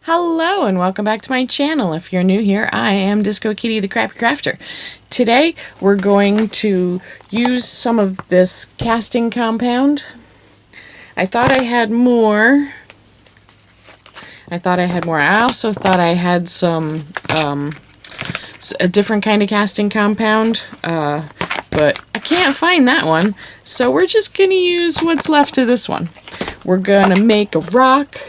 Hello and welcome back to my channel. If you're new here, I am Disco Kitty the Crappy Crafter. Today we're going to use some of this casting compound. I thought I had more. I also thought I had some a different kind of casting compound, but I can't find that one. So we're just gonna use what's left of this one. We're gonna make a rock.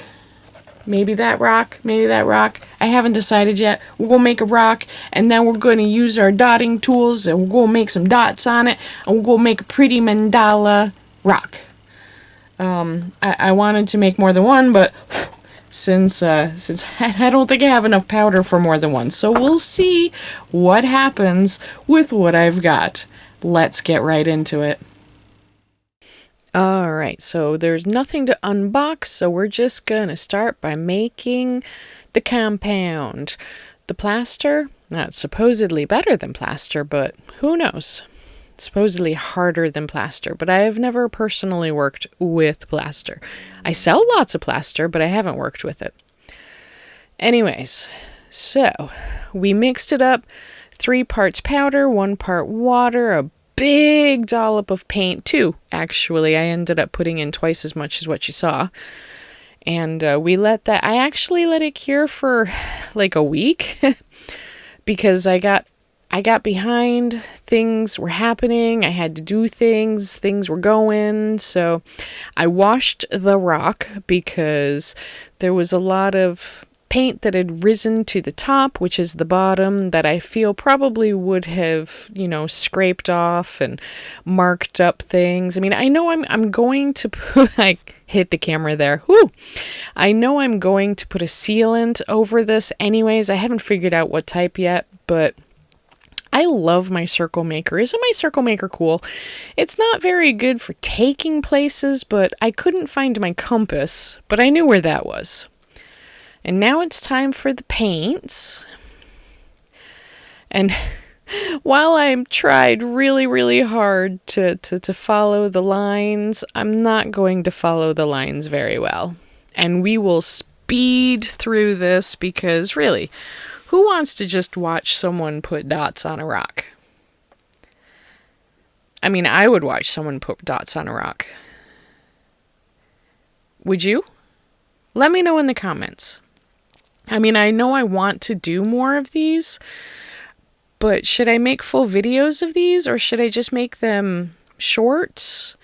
Maybe that rock, maybe that rock. I haven't decided yet. We're going to make a rock, and then we're going to use our dotting tools, and we're going to make some dots on it, and we're going to make a pretty mandala rock. I wanted to make more than one, but since I don't think I have enough powder for more than one, so we'll see what happens with what I've got. Let's get right into it. Alright, so there's nothing to unbox, so we're just gonna start by making the compound. The plaster, that's supposedly better than plaster, but who knows? It's supposedly harder than plaster, but I have never personally worked with plaster. I sell lots of plaster, but I haven't worked with it. Anyways, so we mixed it up. 3 parts powder, 1 part water, a big dollop of paint, 2 actually. I ended up putting in twice as much as what you saw. And we let that, I actually let it cure for like a week because I got behind, things were happening, I had to do things were going, so I washed the rock because there was a lot of paint that had risen to the top, which is the bottom, that I feel probably would have, scraped off and marked up things. I mean, I know I'm going to put, I hit the camera there. Whoo! I know I'm going to put a sealant over this anyways. I haven't figured out what type yet, but I love my circle maker. Isn't my circle maker cool? It's not very good for taking places, but I couldn't find my compass, but I knew where that was. And now it's time for the paints. And while I tried really, really hard to follow the lines, I'm not going to follow the lines very well. And we will speed through this because really, who wants to just watch someone put dots on a rock? I mean, I would watch someone put dots on a rock. Would you? Let me know in the comments. I mean, I know I want to do more of these, but should I make full videos of these or should I just make them shorts?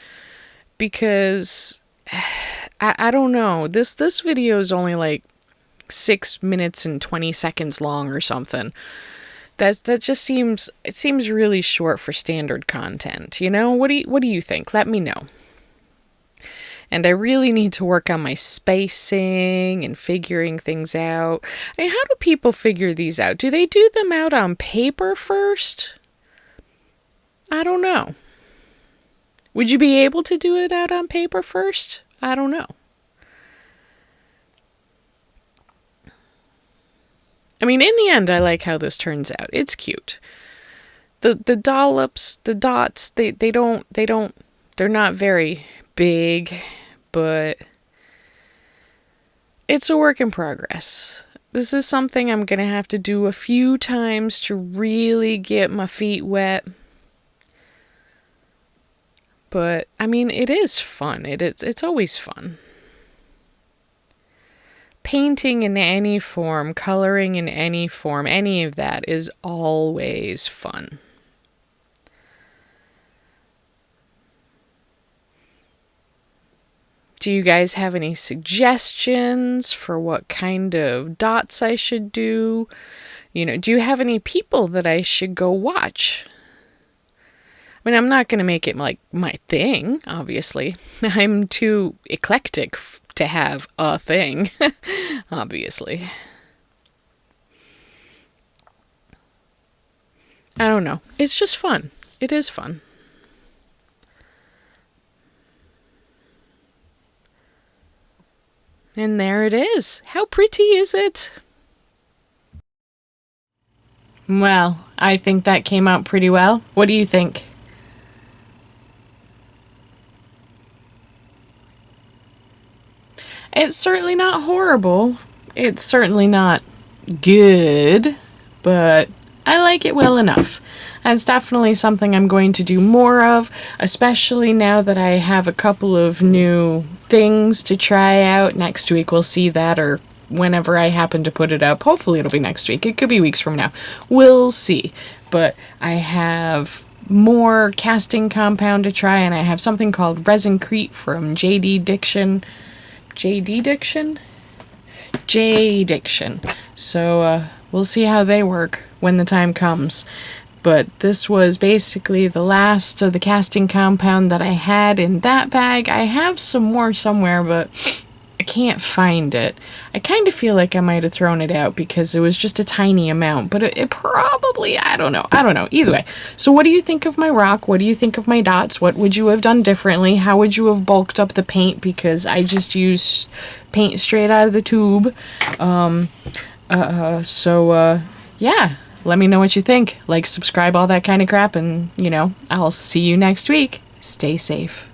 Because I don't know. This video is only like 6 minutes and 20 seconds long or something. That just seems really short for standard content. What do you think? Let me know. And I really need to work on my spacing and figuring things out. I mean, how do people figure these out? Do they do them out on paper first? I don't know. Would you be able to do it out on paper first? I don't know. I mean, in the end, I like how this turns out. It's cute. The dollops, the dots, they're not very big, but it's a work in progress. This is something I'm going to have to do a few times to really get my feet wet. But, I mean, it is fun. It's always fun. Painting in any form, coloring in any form, any of that is always fun. Do you guys have any suggestions for what kind of dots I should do? Do you have any people that I should go watch? I mean, I'm not going to make it like my thing, obviously. I'm too eclectic to have a thing, obviously. I don't know. It's just fun. It is fun. And there it is. How pretty is it? Well, I think that came out pretty well. What do you think? It's certainly not horrible. It's certainly not good, but I like it well enough. And it's definitely something I'm going to do more of, especially now that I have a couple of new things to try out. Next week we'll see that, or whenever I happen to put it up. Hopefully it'll be next week. It could be weeks from now. We'll see. But I have more casting compound to try, and I have something called Resincrete from JD Diction. JD Diction? J Diction. So we'll see how they work when the time comes. But this was basically the last of the casting compound that I had in that bag. I have some more somewhere, but I can't find it. I kind of feel like I might have thrown it out because it was just a tiny amount, but it probably, I don't know. Either way. So what do you think of my rock? What do you think of my dots? What would you have done differently? How would you have bulked up the paint? Because I just used paint straight out of the tube. Yeah. Let me know what you think. Like, subscribe, all that kind of crap, and, I'll see you next week. Stay safe.